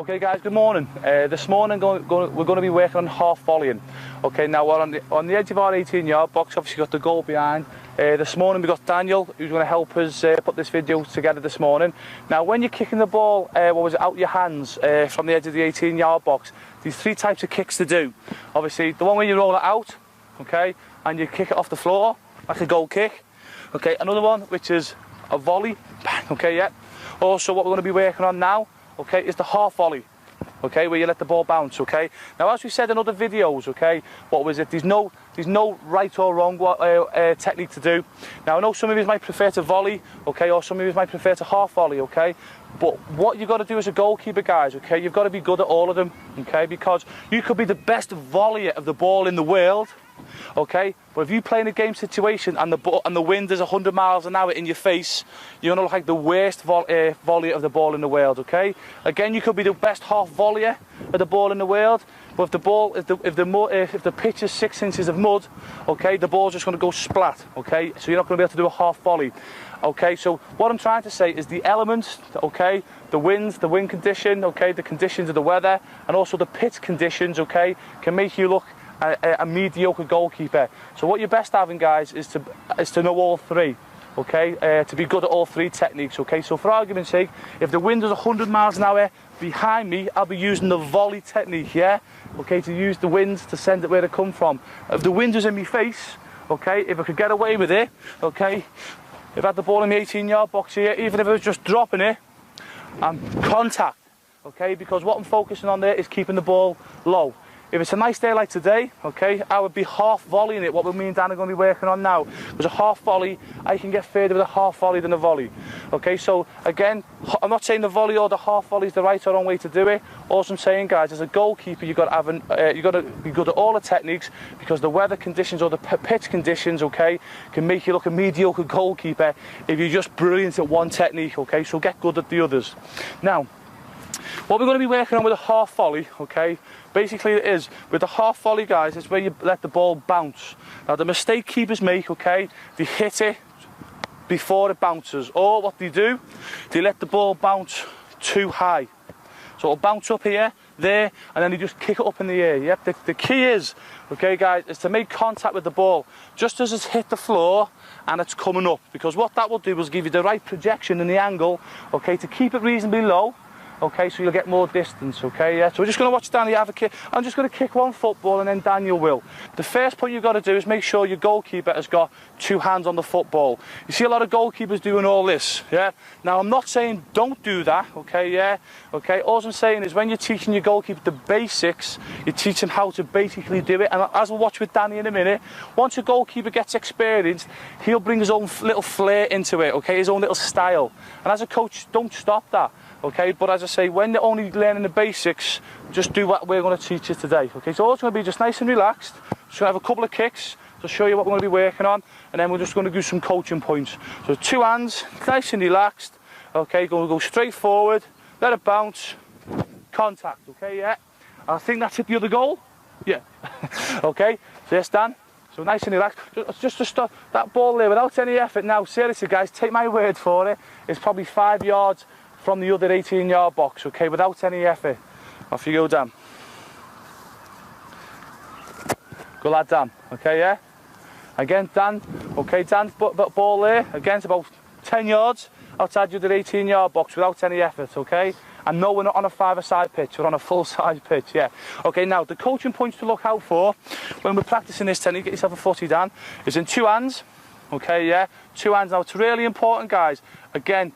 Okay guys, good morning. This morning we're going to be working on half volleying. Okay, now we're on the edge of our 18-yard box, obviously got the goal behind. This morning we got Daniel, who's going to help us put this video together this morning. Now when you're kicking the ball, out your hands from the edge of the 18-yard box, there's three types of kicks to do. Obviously the one where you roll it out, okay, and you kick it off the floor, like a goal kick. Okay, another one which is a volley, bang, okay, yeah. Also what we're going to be working on now, okay, is the half volley, okay, where you let the ball bounce, okay. Now, as we said in other videos, okay, what was it? There's no right or wrong technique to do. Now, I know some of you might prefer to volley, okay, or some of you might prefer to half volley, okay. But what you've got to do as a goalkeeper, guys, okay, you've got to be good at all of them, okay, because you could be the best volleyer of the ball in the world, okay, but if you play in a game situation and the wind is 100 miles an hour in your face, you're going to look like the worst volleyer of the ball in the world, okay. Again, you could be the best half volleyer of the ball in the world, but if the pitch is 6 inches of mud, okay, the ball's just going to go splat, okay, so you're not going to be able to do a half volley. Okay, so what I'm trying to say is the elements, okay, the wind condition, okay, the conditions of the weather, and also the pitch conditions, okay, can make you look a mediocre goalkeeper. So what you're best having, guys, is to know all three, okay, to be good at all three techniques, okay. So for argument's sake, if the wind is 100 miles an hour behind me, I'll be using the volley technique, yeah, okay, to use the wind to send it where it come from. If the wind is in my face, okay, if I could get away with it, okay, if I had the ball in the 18-yard box here, even if I was just dropping it, I'm contact, okay, because what I'm focusing on there is keeping the ball low. If it's a nice day like today, okay, I would be half volleying it, what me and Dan are going to be working on now. Because a half volley, I can get further with a half volley than a volley. Okay, so again, I'm not saying the volley or the half volley is the right or wrong way to do it. All I'm saying, guys, as a goalkeeper, you've got to be good at all the techniques, because the weather conditions or the pitch conditions, okay, can make you look a mediocre goalkeeper if you're just brilliant at one technique, okay, so get good at the others. Now, what we're going to be working on with a half volley, okay, basically it is, with the half volley, guys, it's where you let the ball bounce. Now the mistake keepers make, okay, they hit it before it bounces, or what they do, they let the ball bounce too high. So it'll bounce up here, there, and then they just kick it up in the air. Yep, the key is, okay guys, is to make contact with the ball just as it's hit the floor and it's coming up, because what that will do is give you the right projection and the angle, okay, to keep it reasonably low. Okay, so you'll get more distance, okay, yeah. So we're just going to watch Danny have a kick. I'm just going to kick one football and then Daniel will. The first point you've got to do is make sure your goalkeeper has got two hands on the football. You see a lot of goalkeepers doing all this, yeah. Now, I'm not saying don't do that, okay, yeah. Okay, all I'm saying is when you're teaching your goalkeeper the basics, you teach him how to basically do it. And as we'll watch with Danny in a minute, once a goalkeeper gets experienced, he'll bring his own little flair into it, okay, his own little style. And as a coach, don't stop that. Okay, but as I say, when they're only learning the basics, just do what we're going to teach you today. Okay, so all it's going to be just nice and relaxed. Just going to have a couple of kicks to show you what we're going to be working on, and then we're just going to do some coaching points. So two hands, nice and relaxed. Okay, going to go straight forward, let it bounce, contact. Okay, yeah. I think that's hit the other goal. Yeah. Okay, so yes, Dan. So nice and relaxed. Just to stop that ball there without any effort. Now, seriously, guys, take my word for it. It's probably 5 yards from the other 18-yard box, okay, without any effort. Off you go, Dan. Good lad, Dan. Okay, yeah? Again, Dan. Okay, Dan, ball there. Again, it's about 10 yards outside the other 18-yard box without any effort, okay? And no, we're not on a five-a-side pitch, we're on a full-size pitch, yeah. Okay, now, the coaching points to look out for when we're practicing this technique, get yourself a footy, Dan, is in two hands, okay, yeah? Two hands. Now, it's really important, guys. Again,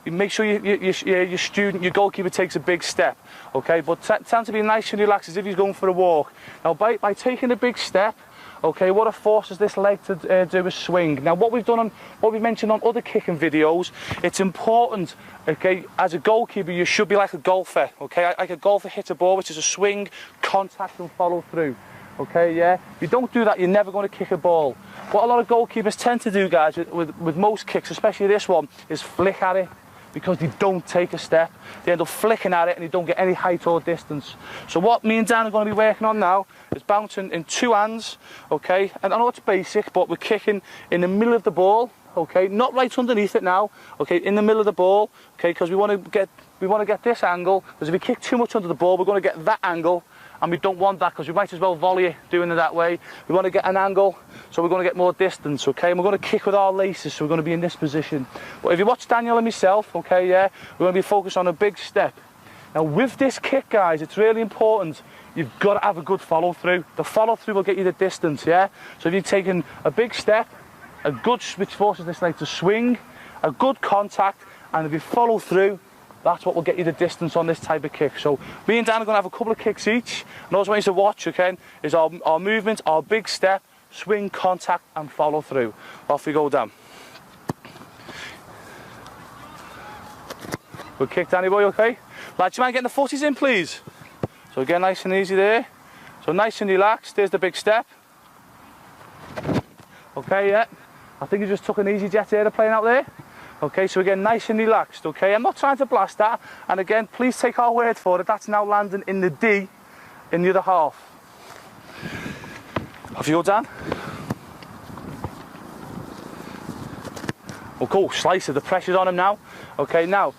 you make sure your goalkeeper takes a big step, okay? But tend to be nice and relaxed as if he's going for a walk. Now, by taking a big step, okay, what it forces this leg to do is swing. Now, what we've mentioned on other kicking videos, it's important, okay, as a goalkeeper, you should be like a golfer, okay? Like a golfer hits a ball, which is a swing, contact, and follow through. Okay, yeah? If you don't do that, you're never going to kick a ball. What a lot of goalkeepers tend to do, guys, with most kicks, especially this one, is flick at it, because they don't take a step. They end up flicking at it and they don't get any height or distance. So what me and Dan are going to be working on now is bouncing in two hands, okay? And I know it's basic, but we're kicking in the middle of the ball, okay? Not right underneath it now, okay? In the middle of the ball, okay? Because we want to we want to get this angle, because if we kick too much under the ball, we're going to get that angle, and we don't want that, because we might as well volley it doing it that way. We want to get an angle, so we're going to get more distance, okay? And we're going to kick with our laces, so we're going to be in this position. But if you watch Daniel and myself, okay, yeah, we're going to be focused on a big step. Now with this kick, guys, it's really important. You've got to have a good follow through. The follow through will get you the distance, yeah? So if you're taking a big step, a good, which forces this leg to swing, a good contact, and if you follow through, that's what will get you the distance on this type of kick. So me and Dan are going to have a couple of kicks each, and also what you to watch, okay, is our movement, our big step, swing, contact, and follow through. Off we go, Dan. Good kick, Danny boy, okay? Lad, do you mind getting the footies in, please? So again, nice and easy there. So nice and relaxed. There's the big step. Okay, yeah. I think you just took an EasyJet aeroplane out there. Okay, so again, nice and relaxed, okay? I'm not trying to blast that. And again, please take our word for it. That's now landing in the D in the other half. Off you go, Dan. Oh, cool, slicer. The pressure's on him now. Okay, now,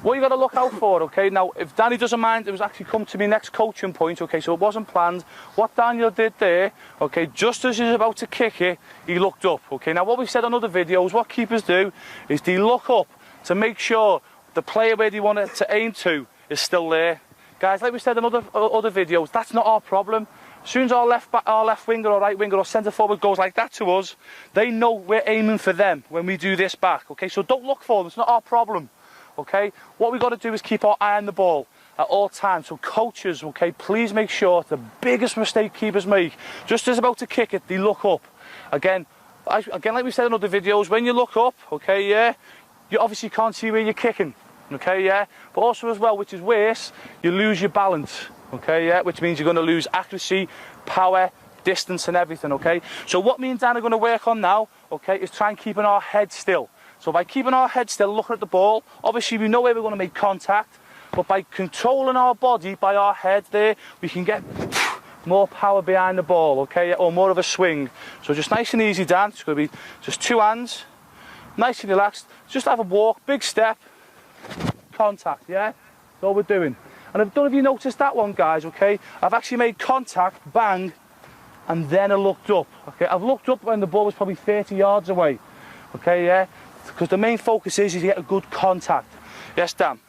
what you got to look out for, okay? Now, if Danny doesn't mind, it was actually come to me next coaching point, okay? So it wasn't planned. What Daniel did there, okay, just as he's about to kick it, he looked up, okay? Now, what we've said on other videos, what keepers do is they look up to make sure the player where they want it to aim to is still there. Guys, like we said in other videos, that's not our problem. As soon as our left winger or right winger or centre forward goes like that to us, they know we're aiming for them when we do this back, okay? So don't look for them, it's not our problem. Okay, what we've got to do is keep our eye on the ball at all times. So coaches, okay, please make sure the biggest mistake keepers make, just as about to kick it, they look up. Again, like we said in other videos, when you look up, okay, yeah, you obviously can't see where you're kicking, okay, yeah, but also as well, which is worse, you lose your balance, okay, yeah, which means you're going to lose accuracy, power, distance and everything, okay. So what me and Dan are going to work on now, okay, is try and keeping our head still. So by keeping our head still, looking at the ball, obviously we know where we're going to make contact, but by controlling our body by our head there, we can get more power behind the ball, okay, or more of a swing. So just nice and easy, Dan. It's going to be just two hands, nice and relaxed. Just have a walk, big step, contact, yeah? That's all we're doing. And I don't know if you noticed that one, guys, okay? I've actually made contact, bang, and then I looked up, okay? I've looked up when the ball was probably 30 yards away, okay, yeah? Because the main focus is you get a good contact. Yes, Dan?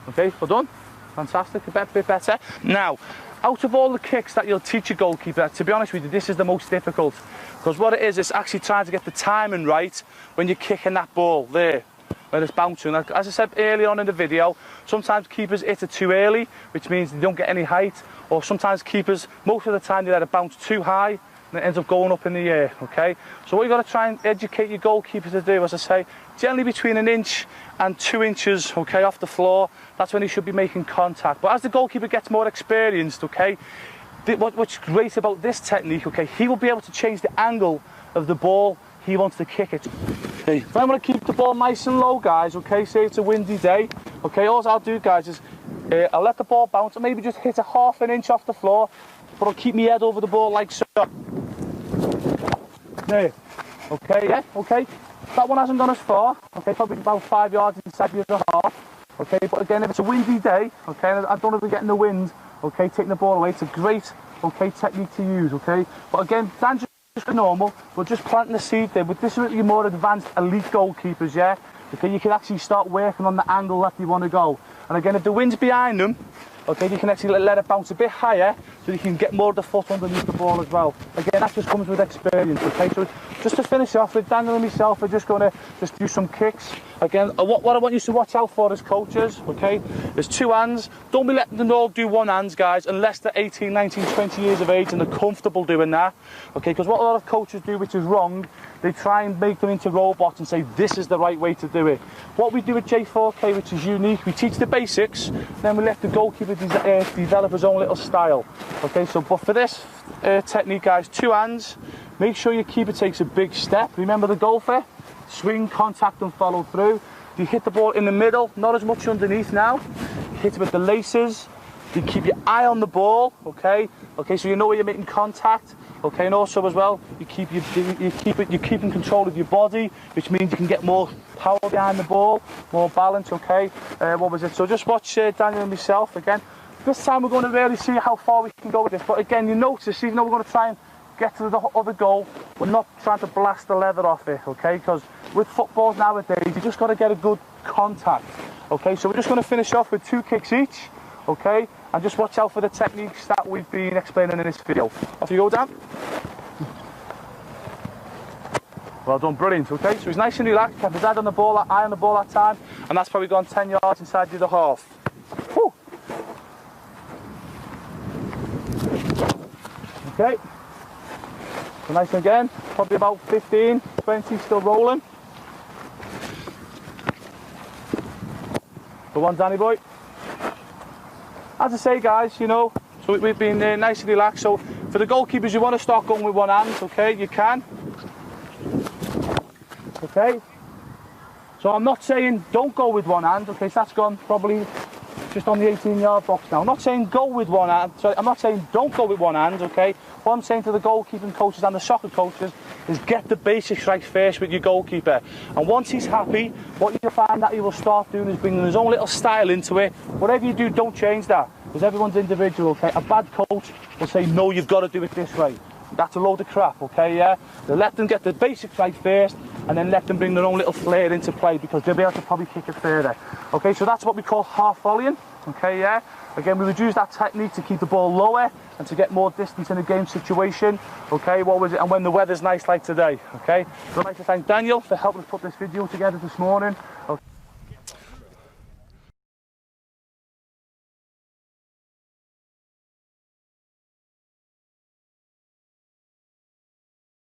Okay, well done. Fantastic, a bit better. Now, out of all the kicks that you'll teach a goalkeeper, to be honest with you, this is the most difficult. Because what it is, it's actually trying to get the timing right when you're kicking that ball there, when it's bouncing. As I said earlier on in the video, sometimes keepers hit it too early, which means they don't get any height, or sometimes keepers, most of the time, they let it bounce too high, and it ends up going up in the air, okay? So what you've got to try and educate your goalkeeper to do, as I say, generally between 1 inch and 2 inches, okay, off the floor, that's when he should be making contact. But as the goalkeeper gets more experienced, okay, what's great about this technique, okay, he will be able to change the angle of the ball he wants to kick it. Okay, if I want to keep the ball nice and low, guys, okay, say it's a windy day, okay, all I'll do, guys, is I'll let the ball bounce and maybe just hit a ½ inch off the floor, but I'll keep my head over the ball like so. There. Okay, yeah, okay. That one hasn't gone as far, okay, probably about 5 yards inside the other half. Okay, but again, if it's a windy day, okay, I don't want to be getting the wind, okay, taking the ball away, it's a great, okay, technique to use, okay. But again, Dan's just normal, but just planting the seed there. But this is your more advanced elite goalkeepers, yeah? Okay, you can actually start working on the angle that you want to go. And again, if the wind's behind them, okay, you can actually let it bounce a bit higher so you can get more of the foot underneath the ball as well. Again, that just comes with experience, okay? So just to finish off with Daniel and myself, we're just going to just do some kicks. Again, what I want you to watch out for as coaches, okay, is 2 hands. Don't be letting them all do 1 hand, guys, unless they're 18, 19, 20 years of age and they're comfortable doing that, okay? Because what a lot of coaches do, which is wrong, they try and make them into robots and say this is the right way to do it. What we do at J4K, which is unique, we teach the basics, then we let the goalkeeper develop his own little style. Okay, so but for this technique, guys, 2 hands, make sure your keeper takes a big step. Remember the golfer? Swing, contact and follow through. You hit the ball in the middle, not as much underneath now. You hit it with the laces. You keep your eye on the ball, okay? Okay, so you know where you're making contact. Okay, and also as well, you're keeping control of your body, which means you can get more power behind the ball, more balance. Okay, what was it? So just watch Daniel and myself again. This time we're going to really see how far we can go with this. But again, you notice, even though we're going to try and get to the other goal, we're not trying to blast the leather off it. Okay, because with footballs nowadays, you just got to get a good contact. Okay, so we're just going to finish off with 2 kicks each. Okay, and just watch out for the techniques that we've been explaining in this video. Off you go, Dan. Well done, brilliant. Okay, so he's nice and relaxed, kept his head on the ball, eye on the ball that time, and that's probably gone 10 yards inside the other half. Woo. Okay, so nice and again, probably about 15, 20, still rolling. Go on, Danny boy. As I say, guys, you know, so we've been nice and relaxed. So for the goalkeepers, you want to start going with one hand, okay? You can. Okay. So I'm not saying don't go with one hand, okay? So that's gone probably just on the 18-yard box now. I'm not saying go with one hand. Sorry, I'm not saying don't go with one hand, okay? What I'm saying to the goalkeeping coaches and the soccer coaches is get the basics right first with your goalkeeper. And once he's happy, what you'll find that he will start doing is bringing his own little style into it. Whatever you do, don't change that, because everyone's individual, okay? A bad coach will say, no, you've got to do it this way. That's a load of crap, okay, yeah? So let them get the basics right first, and then let them bring their own little flair into play, because they'll be able to probably kick it further. Okay, so that's what we call half volleying, okay, yeah? Again, we would use that technique to keep the ball lower and to get more distance in a game situation, okay? What was it? And when the weather's nice like today, okay? So I'd like to thank Daniel for helping us put this video together this morning. Okay.